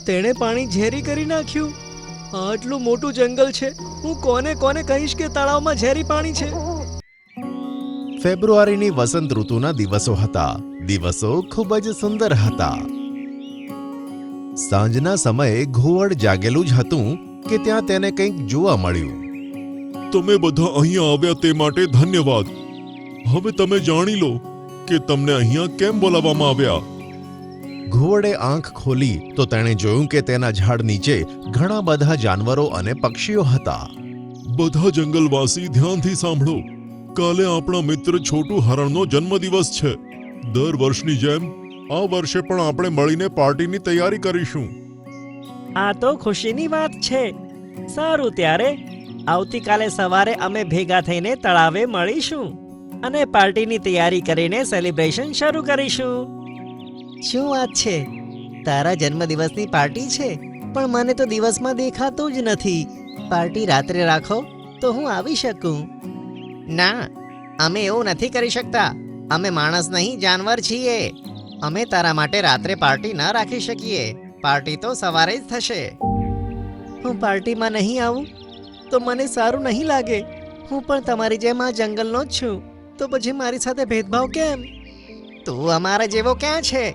તેણે પાણી ઝેરી કરી નાખ્યું. આટલું મોટું જંગલ છે, હું કોને કોને કહીશ કે તળાવમાં ઝેરી પાણી છે? ફેબ્રુઆરીની વસંત ઋતુના દિવસો હતા. દિવસો ખૂબ જ સુંદર હતા. સાંજના સમયે ઘુવડ જાગેલું જ હતું કે ત્યાં તેને કંઈક જોવા મળ્યું. તમે બધા અહીંયા આવ્યા તે માટે ધન્યવાદ. હવે તમે જાણી લો કે તમને અહીંયા કેમ બોલાવવામાં આવ્યા. ઘુવડે આંખ ખોલી તો તેણે જોયું કે તેના ઝાડ નીચે ઘણા બધા જાનવરો અને પક્ષીઓ હતા. બધા જંગલવાસી ધ્યાનથી સાંભળો. કાલે આપણા મિત્ર છોટુ હરણનો જન્મદિવસ છે. દર વર્ષની જેમ આ વર્ષે પણ આપણે મળીને પાર્ટીની તૈયારી કરીશું. આ તો ખુશીની વાત છે. સારું, ત્યારે આવતીકાલે સવારે અમે ભેગા થઈને તળાવે મળીશું અને પાર્ટીની તૈયારી કરીને સેલિબ્રેશન શરૂ કરીશું. શું વાત છે? તારા જન્મદિવસની પાર્ટી છે, પણ મને તો દિવસમાં દેખાતું જ નથી. પાર્ટી રાત્રે રાખો તો હું આવી શકું. ના, અમે એવું નથી કરી શકતા. અમે માણસ નહીં, જાનવર છીએ. અમે તારા માટે રાત્રે પાર્ટી ન રાખી શકીએ. પાર્ટી તો સવારે જ થશે. હું પાર્ટીમાં નહીં આવું તો મને સારું નહીં લાગે. હું પણ તમારી જેમ આ જંગલનો જ છું, તો પછી મારી સાથે ભેદભાવ કેમ? તું અમારા જેવો ક્યાં છે?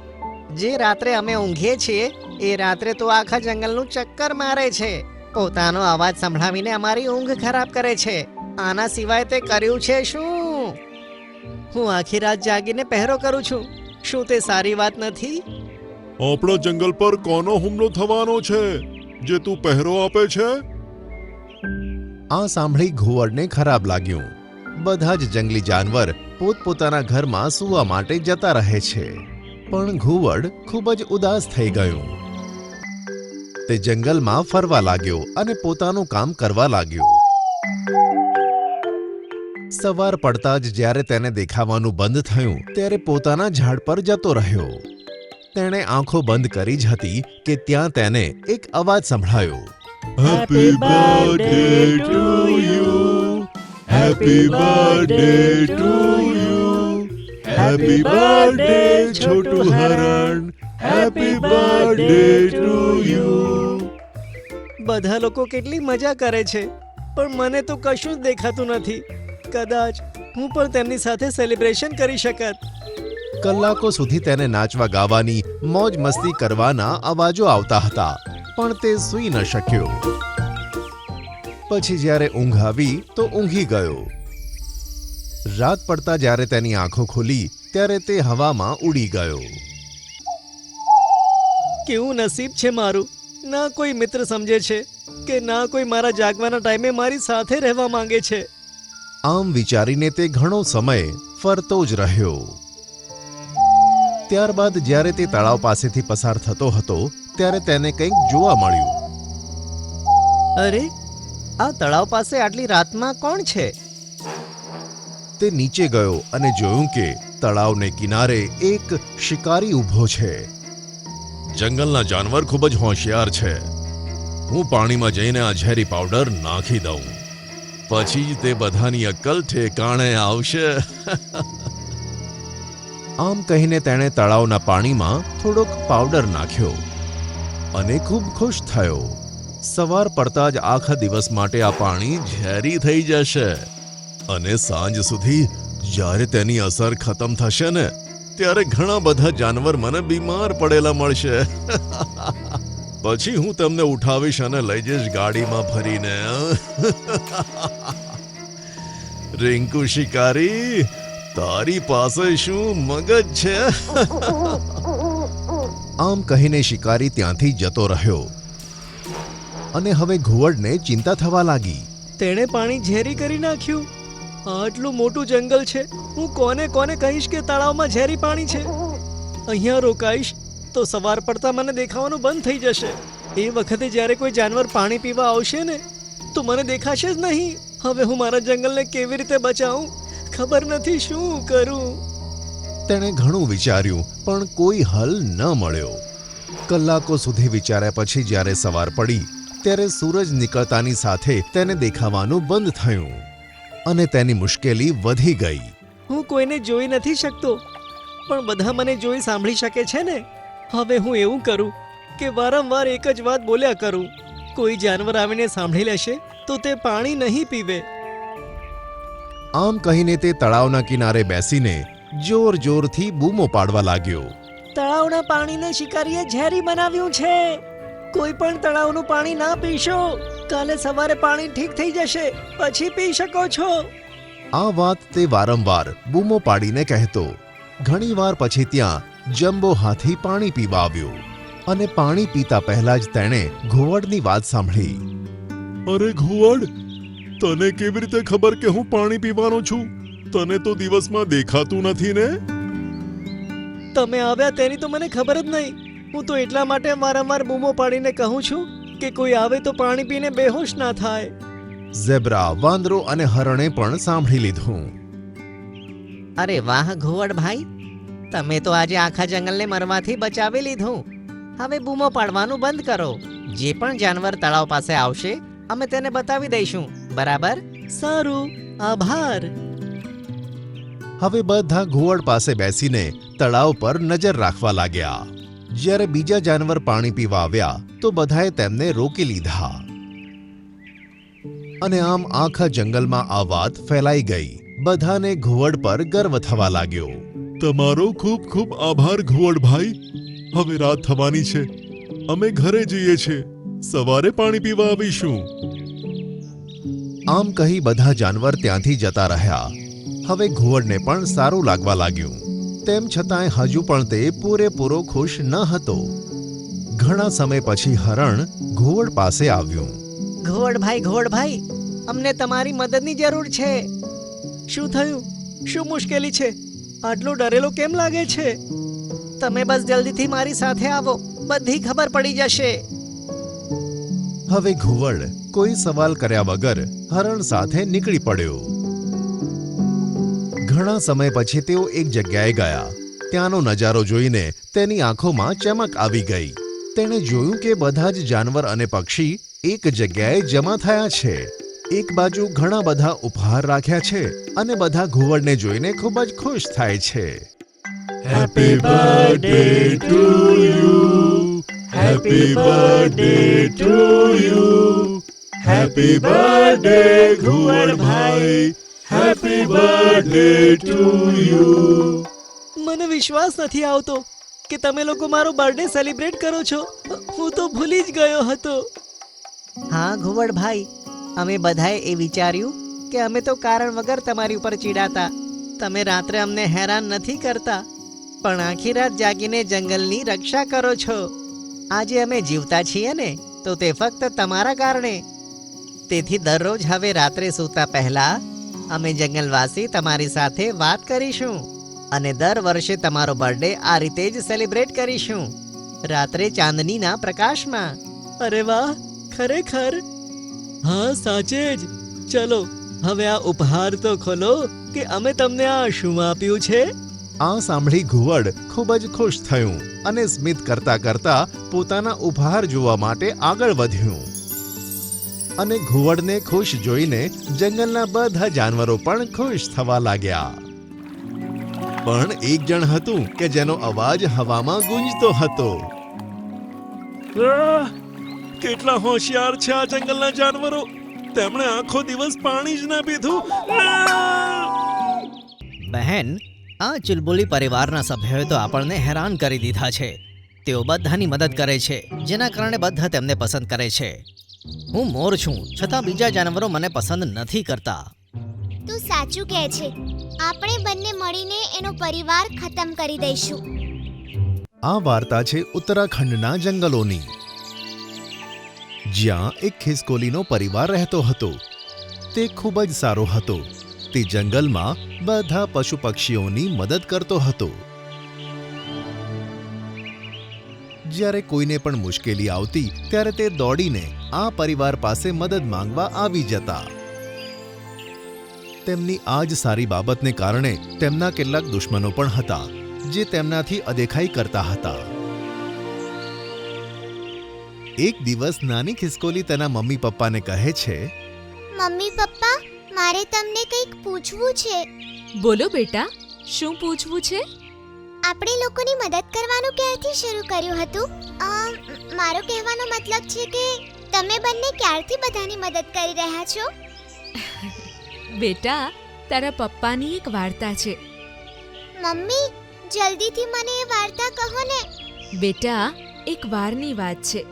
જે રાત્રે અમે ઊંઘીએ છીએ એ રાત્રે તો આખા જંગલનું ચક્કર મારે છે. પોતાનો અવાજ સંભળાવીને અમારી ઊંઘ ખરાબ કરે છે. આના સિવાય તે કર્યું છે શું? હું આખી રાત જાગીને પહેરો કરું છું. શું તે સારી વાત નથી? આપણા જંગલ પર કોનો હુમલો થવાનો છે જે તું પહેરો આપે છે? આ સાંભળી ઘુવડને ખરાબ લાગ્યું. બધા જ જંગલી જાનવર પોતપોતાના ઘરમાં સૂવા માટે જતા રહે છે, પણ ઘુવડ ખૂબ જ ઉદાસ થઈ ગયું. તે જંગલમાં ફરવા લાગ્યો અને પોતાનું કામ કરવા લાગ્યો. સવાર પડતા જ જ્યારે તેને દેખાવાનું બંધ થયું ત્યારે પોતાના ઝાડ પર જતો રહ્યો. તેણે આંખો બંધ કરી જ હતી કે ત્યાં તેને એક અવાજ સંભળાયો. Happy birthday to you, happy birthday to you, happy birthday છોટુ હરણ, હેપી બર્થડે ટુ યુ. બધા લોકો કેટલી મજા કરે છે, પણ મને તો કશું જ દેખાતું નથી. કદાચ હું પણ તેમની સાથે સેલિબ્રેશન કરી શકત. કલાકો સુધી તેને નાચવા ગાવાની, મોજ મસ્તી કરવાના અવાજો આવતા હતા, પણ તે સૂઈ ન શક્યો. પછી જ્યારે ઊંઘ આવી તો ઊંઘી ગયો. રાત પડતા જ્યારે તેની આંખો ખુલી ત્યારે તે હવામાં ઉડી ગયો. કેવું નસીબ છે મારું! ના કોઈ મિત્ર સમજે છે કે ના કોઈ મારા જાગવાના ટાઈમે મારી સાથે રહેવા માંગે છે. આમ વિચારીને તે ઘણો સમય ફરતો જ રહ્યો. ત્યારબાદ જ્યારે તે તળાવ પાસેથી પસાર થતો હતો ત્યારે તેને કંઈક જોવા મળ્યું. અરે, આ તળાવ પાસે આટલી રાતમાં કોણ છે? તે નીચે ગયો અને જોયું કે તળાવને કિનારે એક શિકારી ઊભો છે. જંગલના જાનવર ખૂબ જ હોશિયાર છે. હું પાણીમાં જઈને આ ઝેરી પાવડર નાખી દઉં, પછી જ તે બધાની અક્કલ ઠેકાણે આવશે. આમ કહીને તેણે તળાવના પાણીમાં થોડોક પાવડર નાખ્યો અને ખૂબ ખુશ થયો. સવાર પડતા જ આખા દિવસ માટે આ પાણી ઝેરી થઈ જશે અને સાંજ સુધી જ્યારે તેની અસર ખતમ થશે ને ત્યારે ઘણા બધા જાનવર મને બીમાર પડેલા મળશે. પછી હું તમને ઉઠાવીશ અને લઈ જઈશ ગાડીમાં ભરીને. રિંકુ શિકારી, તારી પાસે શું મગજ છે? આમ કહીને શિકારી ત્યાંથી જતો રહ્યો અને હવે ઘુવડને ચિંતા થવા લાગી. તેણે પાણી ઝેરી કરી નાખ્યું. આટલું મોટું જંગલ છે, હું કોને કોને કહીશ કે તળાવમાં ઝેરી પાણી છે? અહીંયા રોકાઈશ તો સવાર પડતા મને દેખાવાનું બંધ થઈ જશે. એ વખતે જ્યારે કોઈ જાનવર પાણી પીવા આવશે ને તો મને દેખાશે જ નહીં. હવે હું મારા જંગલને કેવી રીતે બચાવું? ખબર નથી શું કરું. તેણે ઘણું વિચાર્યું પણ કોઈ હલ ન મળ્યો. કલાકો સુધી વિચાર્યા પછી જ્યારે સવાર પડી ત્યારે સૂરજ નીકળતાની સાથે તેને દેખાવાનું બંધ થયું અને તેની મુશ્કેલી વધી ગઈ. હું કોઈને જોઈ નથી શકતો, પણ બધા મને જોઈ સાંભળી શકે છે ને. હવે હું એવું કરું, કે વારંવાર એક જ વાત બોલ્યા કરું. કોઈ જાનવર આવીને સાંભળી લેશે તો તે પાણી નહીં પીવે. આમ કહીને તે તળાવના કિનારે બેસીને જોર જોરથી બૂમો પાડવા લાગ્યો. તળાવના પાણીને શિકારીએ ઝેરી બનાવ્યું છે. કોઈ પણ તળાવનું પાણી ના પીશો. કાલે સવારે પાણી ઠીક થઈ જશે, પછી પી શકો છો. આ વાત તે વારંવાર બૂમો પાડીને કહેતો. ઘણીવાર પછી ત્યાં જમ્બો હાથી પાણી પીવા આવ્યો અને પાણી પીતા પહેલા જ તેણે ઘુવડની વાત સાંભળી. અરે ઘુવડ, તને કેવી રીતે ખબર કે હું પાણી પીવાનો છું? તને તો દિવસમાં દેખાતું નથી ને? તમે આવ્યા તેની તો મને ખબર જ નહીં. હું તો એટલા માટે વારંવાર બૂમો પાડીને કહું છું કે કોઈ આવે તો પાણી પીને બેહોશ ના થાય. ઝેબ્રા, વાંદરો અને હરણે પણ સાંભળી લીધું. અરે વાહ ઘુવડભાઈ, તમે તો આજે આખા જંગલને મરવાથી બચાવી લીધું. હવે બૂમો પાડવાનું બંધ કરો. જે પણ જાનવર તળાવ પાસે આવશે અમે તેને બતાવી દઈશું, બરાબર? સારું, આભાર. હવે બધા ઘુવડ પાસે બેસીને તળાવ પર નજર રાખવા લાગ્યા. જ્યારે બીજા જાનવર પાણી પીવા આવ્યા તો બધાએ તેમને રોકી લીધા અને આમ આખા જંગલમાં આ વાત ફેલાઈ ગઈ. બધાને ઘુવડ પર ગર્વ થવા લાગ્યો. તમારો ખૂબ ખૂબ આભાર ઘુવડભાઈ. હવે રાત થવાની છે, અમે ઘરે જઈએ છીએ. સવારે પાણી પીવા આવીશું. આમ કહી બધા જાનવર ત્યાંથી જતા રહ્યા. હવે ઘુવડને પણ સારું લાગવા લાગ્યું. તેમ છતાંય હજુ પણ તે પૂરેપૂરો ખુશ ન હતો. ઘણા સમય પછી હરણ ઘુવડ પાસે આવ્યું. ઘુવડભાઈ, અમને તમારી મદદની જરૂર છે. શું થયું? શું મુશ્કેલી છે? આટલો ડરેલો કેમ લાગે છે? તમે બસ જલ્દીથી મારી સાથે આવો, બધી ખબર પડી જશે. હવે ઘુવડ કોઈ સવાલ કર્યા વગર હરણ સાથે નીકળી પડ્યો. ઘણા સમય પછી તેઓ એક જગ્યાએ ગયા. ત્યાંનો નજારો જોઈને તેની આંખોમાં ચમક આવી ગઈ. તેણે જોયું કે બધા જ જાનવર અને પક્ષી એક જગ્યાએ જમા થયા છે. એક બાજુ ઘણા બધા ઉપહાર રાખ્યા છે અને બધા ઘુવડને જોઈને ખૂબ જ ખુશ થાય છે. Happy birthday to you, happy birthday to you, happy birthday ઘુવડભાઈ, હેપી બર્થડે ટુ યુ. મને વિશ્વાસ નથી આવતો કે તમે લોકો મારો બર્થડે સેલિબ્રેટ કરો છો. હું તો ભૂલી જ ગયો હતો. હા ઘુવડભાઈ, અમે બધાએ એ વિચાર્યું કે અમે તો કારણ વગર તમારી ઉપર ચીડાતા. તમે રાત્રે અમને હેરાન નથી કરતા, પણ આખી રાત જાગીને જંગલની રક્ષા કરો છો. આજે અમે જીવતા છીએ ને તો તે ફક્ત તમારા કારણે. તેથી દરરોજ હવે રાત્રે સૂતા પહેલા અમે જંગલવાસી તમારી સાથે વાત કરીશું અને દર વર્ષે તમારો બર્થડે આ રીતે જ સેલિબ્રેટ કરીશું, રાત્રે ચાંદનીના પ્રકાશમાં. અરે વાહ, ખરેખર? હા, સાચે જ. ચલો હવે આ ઉપહાર તો ખોલો કે અમે તમને આ શું આપ્યું છે. આ સાંભળી ઘુવડ ખૂબ જ ખુશ થયું અને સ્મિત કરતા કરતા પોતાના ઉપહાર જોવા માટે આગળ વધ્યું. અને ઘુવડને ખુશ જોઈને જંગલના બધા જાનવરો પણ ખુશ થવા લાગ્યા. પણ એક જણ હતું કે જેનો અવાજ હવામાં ગુંજતો હતો. કેટલા હોશિયાર છે આ જંગલના જાનવરો! તેમણે આખો દિવસ પાણી જ ના પીધું. બહેન, આ ચુલબુલી પરિવારના સભ્યોએ તો આપણને હેરાન કરી દીધા છે. તેઓ બધાની મદદ કરે છે, જેના કારણે બધા તેમને પસંદ કરે છે. હું મોર છું, છતાં બીજા જાનવરો મને પસંદ નથી કરતા. તું સાચું કહે છે. આપણે બંને મળીને એનો પરિવાર ખતમ કરી દઈશું. આ વાર્તા છે ઉત્તરાખંડના જંગલોની, જ્યાં એક ખિસકોલીનો પરિવાર રહેતો હતો. તે ખૂબ જ સારો હતો. તે જંગલમાં બધા પશુ પક્ષીઓની મદદ કરતો હતો. જ્યારે કોઈને પણ મુશ્કેલી આવતી ત્યારે તે દોડીને આ પરિવાર પાસે મદદ માંગવા આવી જતા. તેમની આ જ સારી બાબતને કારણે તેમના કેટલાક દુશ્મનો પણ હતા, જે તેમનાથી અદેખાઈ કરતા હતા. એક દિવસ નાની ખિસકોલી તેના મમ્મી પપ્પાને કહે છે, મમ્મી પપ્પા, મારે તમને કંઈક પૂછવું છે. બોલો બેટા, શું પૂછવું છે? આપણે લોકોની મદદ કરવાનું ક્યારથી શરૂ કર્યું હતું? મારો કહેવાનો મતલબ છે કે તમે બંને ક્યારથી બધાની મદદ કરી રહ્યા છો? બેટા, તારા પપ્પાની એક વાર્તા છે. મમ્મી, જલ્દીથી મને એ વાર્તા કહો ને. બેટા, એક વારની વાત છે.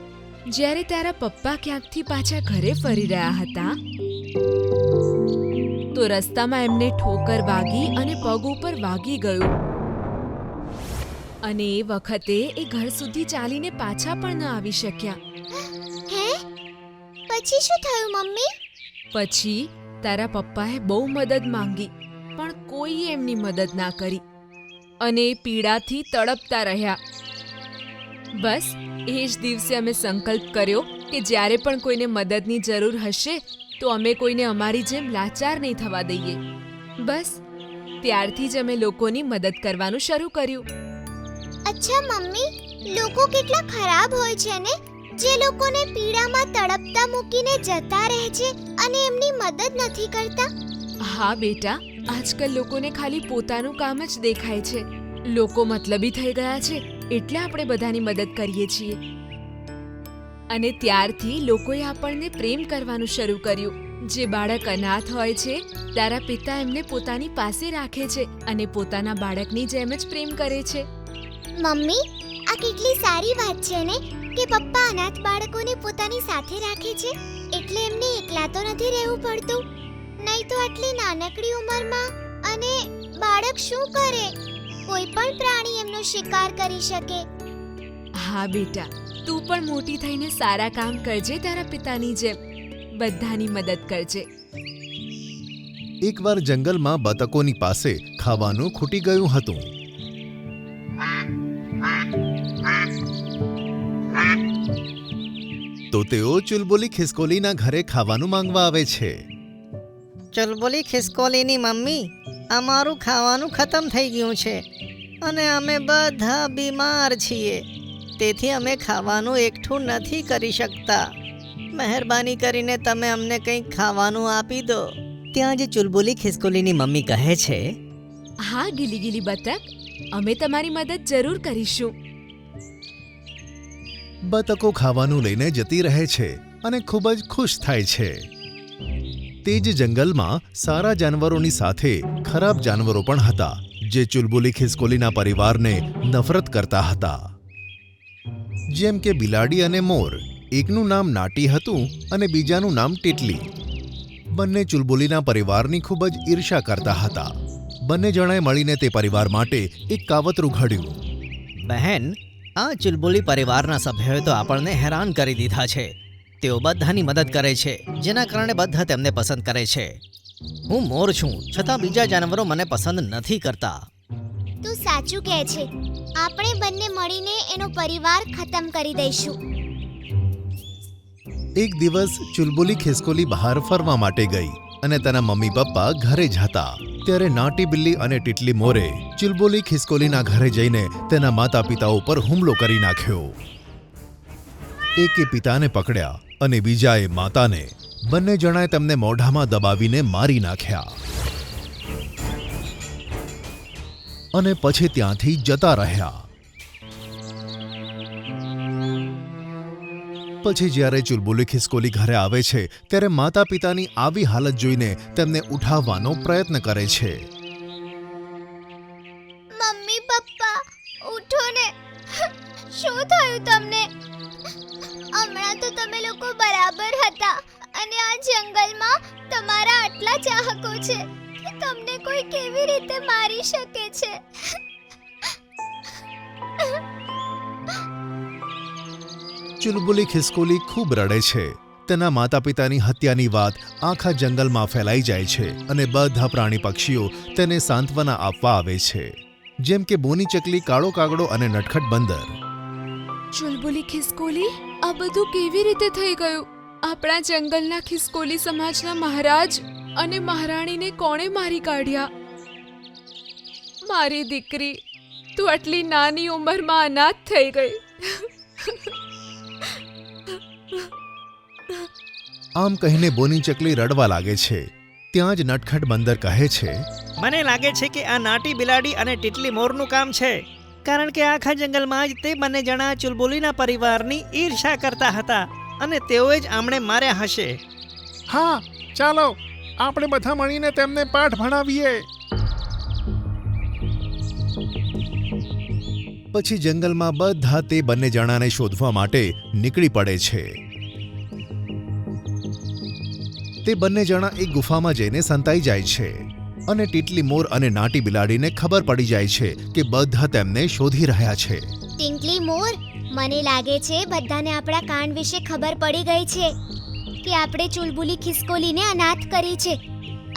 જ્યારે તારા પપ્પા ક્યાંકથી પાછા ઘરે ફરી રહ્યા હતા તો રસ્તામાં એમને ઠોકર વાગી અને પગ ઉપર વાગી ગયું. અને એ વખતે એ ઘર સુધી ચાલીને પાછા પણ ન આવી શક્યા. હે? પછી શું થયું મમ્મી? પછી તારા પપ્પાએ બહુ મદદ માંગી, પણ કોઈએ એમની મદદ ના કરી અને એ પીડાથી તડપતા રહ્યા. બસ એ જ દિવસે અમે સંકલ્પ કર્યો કે જ્યારે પણ કોઈને મદદની જરૂર હશે તો અમે કોઈને અમારી જેમ લાચાર નહીં થવા દઈએ. બસ ત્યારથી જ અમે લોકોની મદદ કરવાનું શરૂ કર્યું. અચ્છા મમ્મી, લોકો કેટલા ખરાબ હોય છે ને, જે લોકોને પીડામાં તડપતા મૂકીને જતા રહે છે અને એમની મદદ નથી કરતા. હા બેટા, આજકાલ લોકોને ખાલી પોતાનું કામ જ દેખાય છે. લોકો મતલબી થઈ ગયા છે એટલે આપણે બધાની મદદ કરીએ છીએ. અને ત્યારથી લોકોએ આપણને પ્રેમ કરવાનું શરૂ કર્યું. જે બાળક અનાથ હોય છે તારા પિતા એમને પોતાની પાસે રાખે છે અને પોતાના બાળકની જેમ જ પ્રેમ કરે છે. મમ્મી, આ કેટલી સારી વાત છે ને કે પપ્પા અનાથ બાળકોને પોતાની સાથે રાખે છે, એટલે એમને એકલા તો નથી રહેવું પડતું. નહીં તો આટલી નાનકડી ઉંમરમાં અને બાળક શું કરે? કોઈ પણ પ્રાણી એમનો શિકાર કરી શકે. હા બેટા, તું પણ મોટી થઈને સારા કામ કરજે તારા પિતાની જેમ. બધાની મદદ કરજે. એકવાર જંગલમાં બતકોની પાસે ખાવાનું ખૂટી ગયું હતું. તો તેઓ ચુલબુલી ખિસકોલીના ઘરે ખાવાનું માંગવા આવે છે. ચુલબુલી ખિસકોલીની મમ્મી, અમારું ખાવાનું ખતમ થઈ ગયું છે અને અમે બધા બીમાર છીએ, તેથી અમે ખાવાનું એકઠું નથી કરી શકતા. મહેરબાની કરીને તમે અમને કંઈક ખાવાનું આપી દો. ત્યાં જ ચુલબુલી ખિસકોલીની મમ્મી કહે છે, હા ગીલી ગીલી બતક, અમે તમારી મદદ જરૂર કરીશું. બતકો ખાવાનું લઈને જતી રહે છે અને ખૂબ જ ખુશ થાય છે. તે જ જંગલમાં સારા જાનવરોની સાથે ખરાબ જાનવરો પણ હતા, જે ચુલબુલી ખિસકોલીના પરિવારને નફરત કરતા હતા. જેમ કે બિલાડી અને મોર. એકનું નામ નાટી હતું અને બીજાનું નામ ટીટલી. બંને ચુલબુલીના પરિવારની ખૂબ જ ઈર્ષા કરતા હતા. બંને જણાએ મળીને તે પરિવાર માટે એક કાવતરું ઘડ્યું. બહેન, આ ચુલબુલી પરિવારના સભ્યોએ તો આપણને હેરાન કરી દીધા છે. તેઓ બધાની મદદ કરે છે, જેના કારણે બધા તેમને પસંદ કરે છે. હું મોર છું, છતાં બીજા જાનવરો મને પસંદ નથી કરતા. તું સાચું કહે છે. આપણે બંને મળીને એનો પરિવાર ખતમ કરી દઈશું. એક દિવસ ચુલબુલી ખિસકોલી બહાર ફરવા માટે ગઈ અને તેના મમ્મી પપ્પા ઘરે જ હતા. ત્યારે નાટી બિલ્લી અને ટીટલી મોરે ચુલબુલી ખિસકોલીના ઘરે જઈને તેના માતા પિતા ઉપર હુમલો કરી નાખ્યો. એકે પિતાને પકડ્યા અને બીજાએ માતાને. બંને જણાએ તેમને મોઢામાં દબાવીને મારી નાખ્યા અને પછી ત્યાંથી જતા રહ્યા. પછી જ્યારે ચુલબુલી ખિસકોલી ઘરે આવે છે ત્યારે માતા પિતાની આવી હાલત જોઈને તેમને ઉઠાવવાનો પ્રયત્ન કરે છે. મમ્મી પપ્પા, ઉઠો ને. શું થયું તમને? હમણાં તો તમે લોકો બરાબર હતા અને આ જંગલમાં તમારા આટલા ચાહકો છે કે તમને કોઈ કેવી રીતે મારી શકે છે? ચુલબુલી ખિસકોલી ખૂબ રડે છે. તેના માતા પિતાની હત્યાની વાત આખા જંગલમાં ફેલાઈ જાય છે અને બધા પ્રાણી પક્ષીઓ તેને સાંત્વના આપવા આવે છે, જેમ કે બોની ચકલી, કાળો કાગડો અને નટખટ બંદર. ચુલબુલી ખિસકોલી, આ બધું કેવી રીતે થઈ ગયું? આપણા જંગલના ખિસકોલી સમાજના મહારાજ અને મહારાણીને કોણે મારી કાઢ્યા? મારી દીકરી, તું આટલી નાની ઉંમરમાં અનાથ થઈ ગઈ. આમ કહીને બોની ચકલી રડવા લાગે છે. ત્યાં જ નટખટ બંદર કહે છે, મને લાગે છે કે આ નાટી બિલાડી અને ટીટલી મોરનું કામ છે. કારણ કે આખા જંગલમાં જ તે બંને જણા ચુલબુલીના પરિવારની ઈર્ષા કરતા હતા અને તેઓએ જ આમણે માર્યા હશે. હા, ચાલો આપણે બધા મળીને તેમને પાઠ ભણાવીએ. પછી જંગલમાં બધા તે બંને જણાને શોધવા માટે નીકળી પડે છે. તે બંને જણા એક ગુફામાં જઈને સંતાઈ જાય છે અને ટીટલી મોર અને નાટી બિલાડીને ખબર પડી જાય છે કે બધા તેમને શોધી રહ્યા છે. ટિંકલી મોર, મને લાગે છે બધાને આપણા કાંડ વિશે ખબર પડી ગઈ છે કે આપણે ચુલબુલી ખિસકોલીને અનાથ કરી છે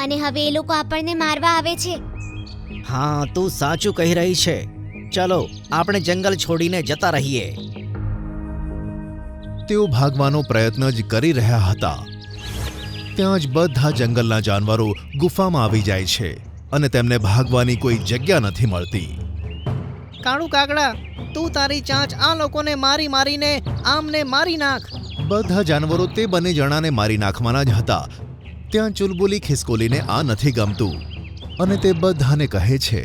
અને હવે એ લોકો આપણને મારવા આવે છે. હા, તું સાચું કહી રહી છે. ચલો આપણે જંગલ છોડીને જતા રહીએ. તેઓ ભાગવાનો પ્રયત્ન જ કરી રહ્યા હતા. ત્યાં જ બધા જંગલના જાનવરો ગુફામાં આવી જાય છે અને તેમને ભાગવાની કોઈ જગ્યા નથી મળતી. કાળુ કાગડા, તું તારી ચાંચ આ લોકોને મારી મારીને આમને મારી નાખ. બધા જાનવરો તે બંને જણાને મારી નાખવાના જ હતા. ત્યાં ચુલબુલી ખિસકોલીને આ નથી ગમતું અને તે બધાને કહે છે,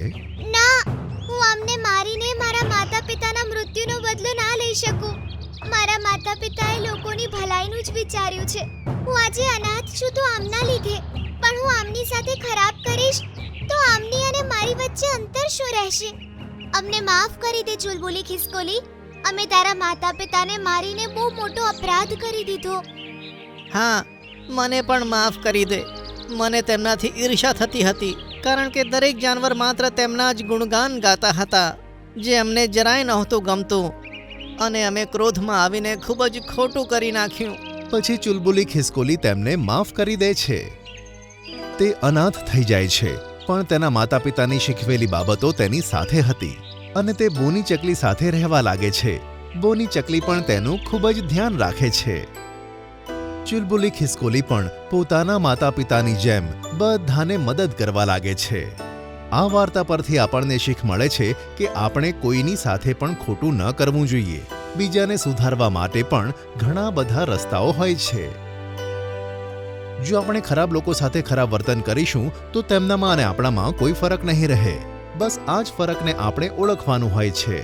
ના, હું આમને મારીને મારા માતા પિતાના મૃત્યુનો બદલો ના લઈ શકું. મારા માતા પિતાએ લોકોની ભલાઈનું જ વિચાર્યું છે. હું આજે અનાથ છું તો આમના લીધે, પણ હું આમની સાથે ખરાબ કરીશ તો આમની અને મારી વચ્ચે અંતર શું રહેશે? અમને માફ કરી દે ચુલબુલી ખિસકોલી. અમે તારા માતા પિતાને મારીને બહુ મોટો અપરાધ કરી દીધો. હા, મને પણ માફ કરી દે. મને તેમનાથી ઈર્ષા થતી હતી કારણ કે દરેક જાનવર માત્ર તેમના જ ગુણગાન ગાતા હતા, જે અમને જરાય નહોતું ગમતું અને અમે ક્રોધમાં આવીને ખૂબ જ ખોટું કરી નાખ્યું. પછી ચુલબુલી ખિસકોલી તેમને માફ કરી દે છે. તે અનાથ થઈ જાય છે, પણ તેના માતા પિતાની શીખવેલી બાબતો તેની સાથે હતી અને તે બોની ચકલી સાથે રહેવા લાગે છે. બોની ચકલી પણ તેનું ખૂબ જ ધ્યાન રાખે છે. ચુલબુલી ખિસકોલી પણ પોતાના માતા પિતાની જેમ બધાને મદદ કરવા લાગે છે. આ વાર્તા પરથી આપણને શીખ મળે છે કે આપણે કોઈની સાથે પણ ખોટું ન કરવું જોઈએ. બીજાને સુધારવા માટે પણ ઘણા બધા રસ્તાઓ હોય છે. જો આપણે ખરાબ લોકો સાથે ખરાબ વર્તન કરીશું તો તેમનામાં અને આપણામાં કોઈ ફરક નહીં રહે. બસ આ જ ફરકને આપણે ઓળખવાનું હોય છે.